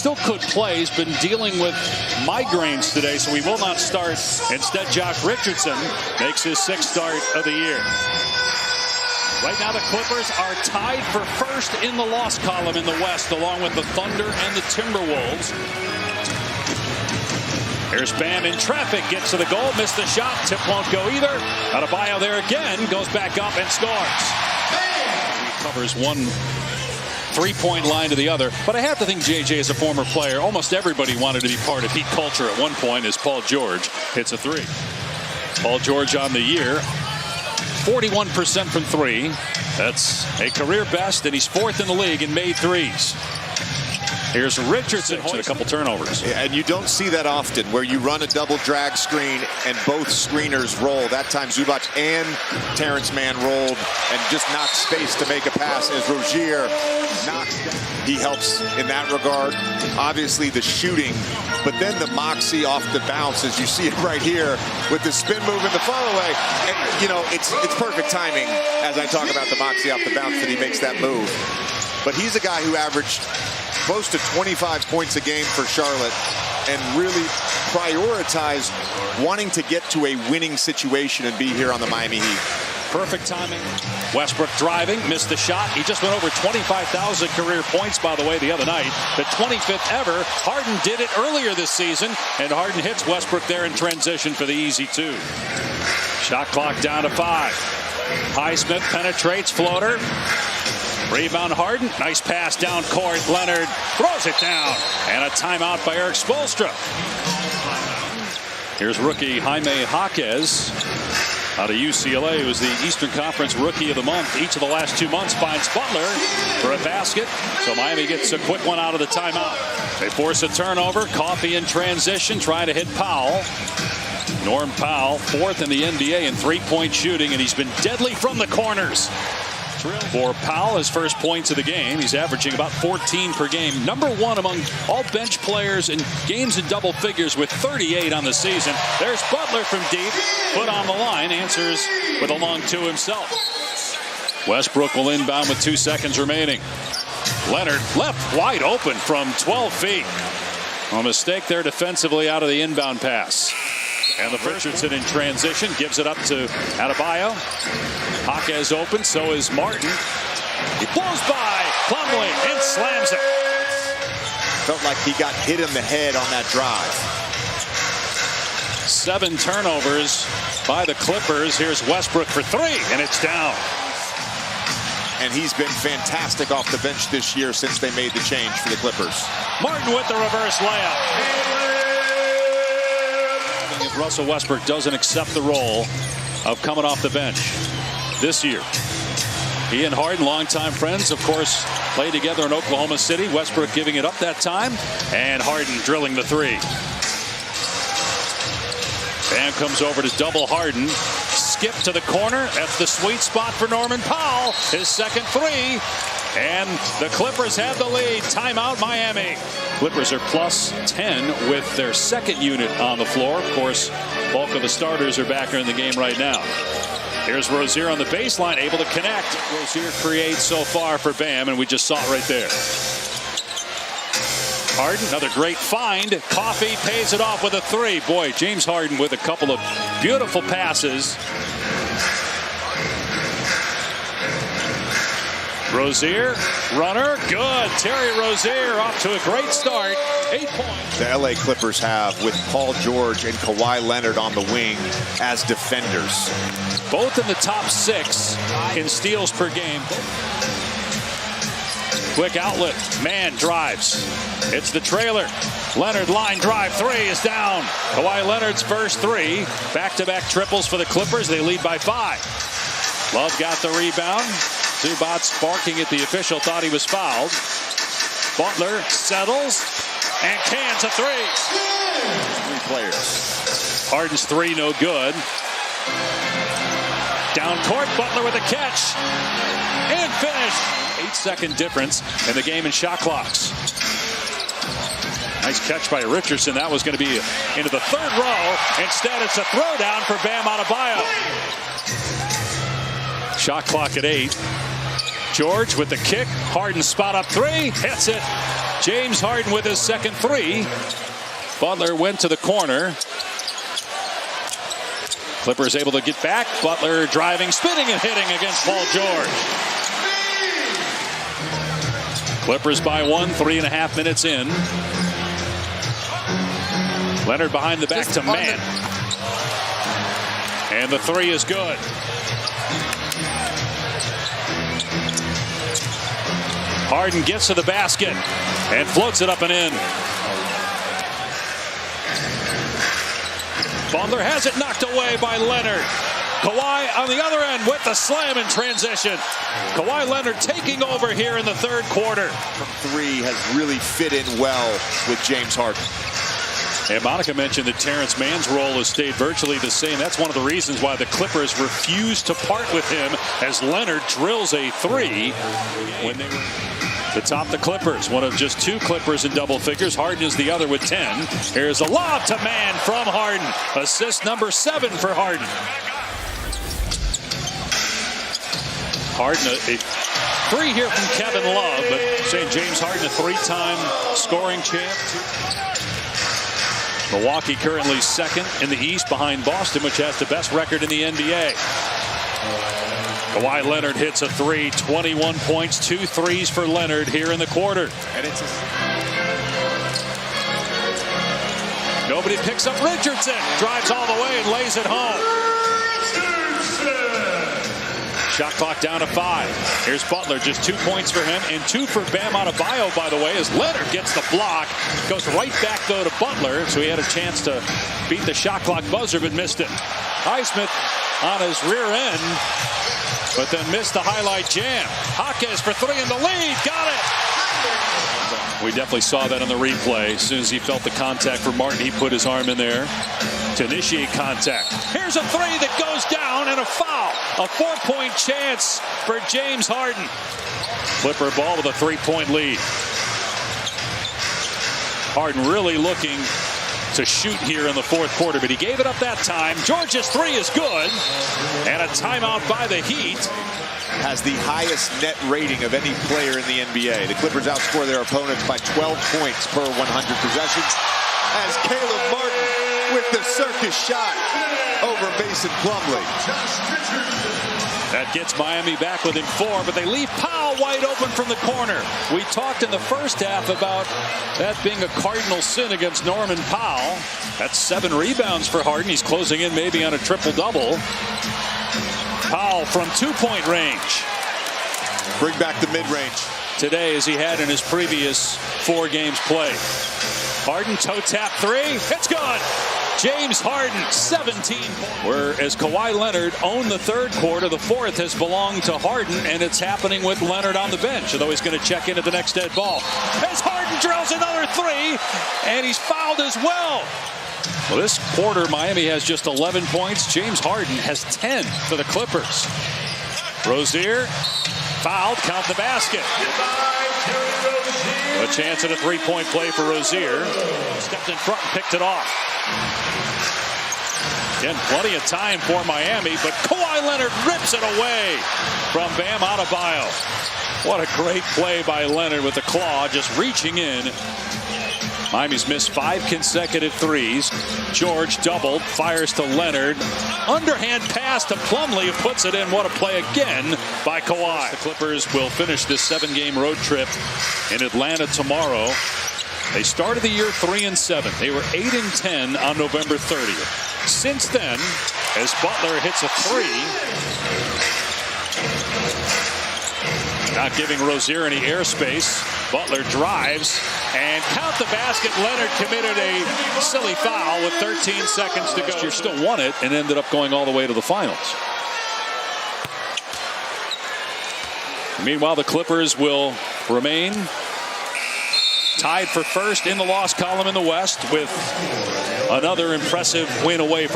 still could play. He's been dealing with migraines today, so he will not start. Instead, Josh Richardson makes his 6th start of the year. Right now, the Clippers are tied for first in the loss column in the West, along with the Thunder and the Timberwolves. Here's Bam in traffic, gets to the goal, missed the shot, tip won't go either. Adebayo there again, goes back up and scores. He covers one three-point line to the other, but I have to think JJ is a former player. Almost everybody wanted to be part of Heat culture at one point as Paul George hits a 3. Paul George on the year, 41% from 3. That's a career best, and he's 4th in the league in made threes. Here's Richardson with a couple turnovers. And you don't see that often, where you run a double drag screen and both screeners roll. That time Zubac and Terrence Mann rolled and just knocked space to make a pass as Rozier knocks down. He helps in that regard. Obviously the shooting, but then the moxie off the bounce, as you see it right here with the spin move and the follow away. And you know, it's perfect timing as I talk about the moxie off the bounce that he makes that move. But he's a guy who averaged close to 25 points a game for Charlotte and really prioritized wanting to get to a winning situation and be here on the Miami Heat. Perfect timing. Westbrook driving, missed the shot. He just went over 25,000 career points, by the way, the other night. The 25th ever. Harden did it earlier this season, and Harden hits Westbrook there in transition for the easy 2. Shot clock down to 5. Highsmith penetrates, floater. Rebound Harden, nice pass down court. Leonard throws it down, and a timeout by Eric Spoelstra. Here's rookie Jaime Jaquez out of UCLA, who was the Eastern Conference Rookie of the Month each of the last 2 months. Finds Butler for a basket, so Miami gets a quick one out of the timeout. They force a turnover. Coffee in transition, trying to hit Powell. Norm Powell, 4th in the NBA in three-point shooting, and he's been deadly from the corners. For Powell, his first points of the game. He's averaging about 14 per game. #1 among all bench players in games in double figures with 38 on the season. There's Butler from deep. Foot on the line. Answers with a long 2 himself. Westbrook will inbound with 2 seconds remaining. Leonard left wide open from 12 feet. A mistake there defensively out of the inbound pass. And the Richardson in transition gives it up to Adebayo. Jaquez open, so is Martin. He blows by Plumlee and slams it. Felt like he got hit in the head on that drive. 7 turnovers by the Clippers. Here's Westbrook for 3, and it's down. And he's been fantastic off the bench this year since they made the change for the Clippers. Martin with the reverse layup. If Russell Westbrook doesn't accept the role of coming off the bench this year. He and Harden, longtime friends, of course, played together in Oklahoma City. Westbrook giving it up that time, and Harden drilling the 3. Bam comes over to double Harden. Skip to the corner. That's the sweet spot for Norman Powell. His second 3. And the Clippers have the lead. Timeout, Miami. Clippers are plus 10 with their second unit on the floor. Of course, bulk of the starters are back in the game right now. Here's Rozier on the baseline, able to connect. Rozier creates so far for Bam, and we just saw it right there. Harden, another great find. Coffee pays it off with a 3. Boy, James Harden with a couple of beautiful passes. Rozier, runner, good. Terry Rozier off to a great start. 8 points. The LA Clippers have with Paul George and Kawhi Leonard on the wing as defenders. Both in the top 6 in steals per game. Quick outlet. Mann drives. It's the trailer. Leonard line drive 3 is down. Kawhi Leonard's first 3. Back-to-back triples for the Clippers. They lead by 5. Love got the rebound. Zubac barking at the official, thought he was fouled. Butler settles and cans a 3. 3 players. Harden's 3 no good. Down court, Butler with a catch. And finished. 8-second difference in the game in shot clocks. Nice catch by Richardson. That was going to be into the 3rd row. Instead, it's a throwdown for Bam Adebayo. Shot clock at 8. George with the kick. Harden spot up 3. Hits it. James Harden with his second three. Butler went to the corner. Clippers able to get back. Butler driving, spinning, and hitting against Paul George. Clippers by 1, 3.5 minutes in. Leonard behind the back to Mann. And the three is good. Harden gets to the basket and floats it up and in. Butler has it knocked away by Leonard. Kawhi on the other end with the slam in transition. Kawhi Leonard taking over here in the third quarter. Three has really fit in well with James Harden. And Monica mentioned that Terrence Mann's role has stayed virtually the same. That's one of the reasons why the Clippers refuse to part with him as Leonard drills a three when they were to top the Clippers. One of just 2 Clippers in double figures. Harden is the other with 10. Here's a lob to Mann from Harden. Assist number 7 for Harden. Harden, a three here from Kevin Love, but St. James Harden, a 3-time scoring champ. Milwaukee currently second in the East behind Boston, which has the best record in the NBA. Kawhi Leonard hits a three, 21 points, 2 threes for Leonard here in the quarter. And it's nobody picks up Richardson. Drives all the way and lays it home. Shot clock down to 5. Here's Butler, just 2 points for him and 2 for Bam Adebayo, by the way, as Leonard gets the block. Goes right back, though, to Butler, so he had a chance to beat the shot clock buzzer, but missed it. Highsmith on his rear end, but then missed the highlight jam. Jaquez for 3 in the lead. Got it. We definitely saw that on the replay. As soon as he felt the contact for Martin, he put his arm in there to initiate contact. Here's a three that goes down and a foul. A 4-point chance for James Harden. Clipper ball with a 3-point lead. Harden really looking to shoot here in the fourth quarter, but he gave it up that time. George's three is good. And a timeout by the Heat. Has the highest net rating of any player in the NBA. The Clippers outscore their opponents by 12 points per 100 possessions. As Caleb Martin with the circus shot over Mason Plumlee. That gets Miami back within 4, but they leave Powell wide open from the corner. We talked in the first half about that being a cardinal sin against Norman Powell. That's 7 rebounds for Harden. He's closing in maybe on a triple-double. Powell from 2-point range. Bring back the mid-range. Today, as he had in his previous 4 games played. Harden toe tap 3. It's good. James Harden, 17 points. Whereas Kawhi Leonard owned the third quarter, the fourth has belonged to Harden, and it's happening with Leonard on the bench, although he's going to check in at the next dead ball. As Harden drills another 3, and he's fouled as well. Well, this quarter, Miami has just 11 points. James Harden has 10 for the Clippers. Rozier, fouled, count the basket. A chance at a 3-point play for Rozier. Stepped in front and picked it off. Again, plenty of time for Miami, but Kawhi Leonard rips it away from Bam Adebayo. What a great play by Leonard with the claw, just reaching in. Miami's missed 5 consecutive threes. George doubled, fires to Leonard. Underhand pass to Plumlee, who puts it in. What a play again by Kawhi. The Clippers will finish this 7-game road trip in Atlanta tomorrow. They started the year 3-7. They were 8-10 on November 30th. Since then, as Butler hits a 3, not giving Rozier any airspace. Butler drives and count the basket. Leonard committed a silly foul with 13 seconds to go. Still won it and ended up going all the way to the finals. Meanwhile, the Clippers will remain tied for first in the loss column in the West with another impressive win away from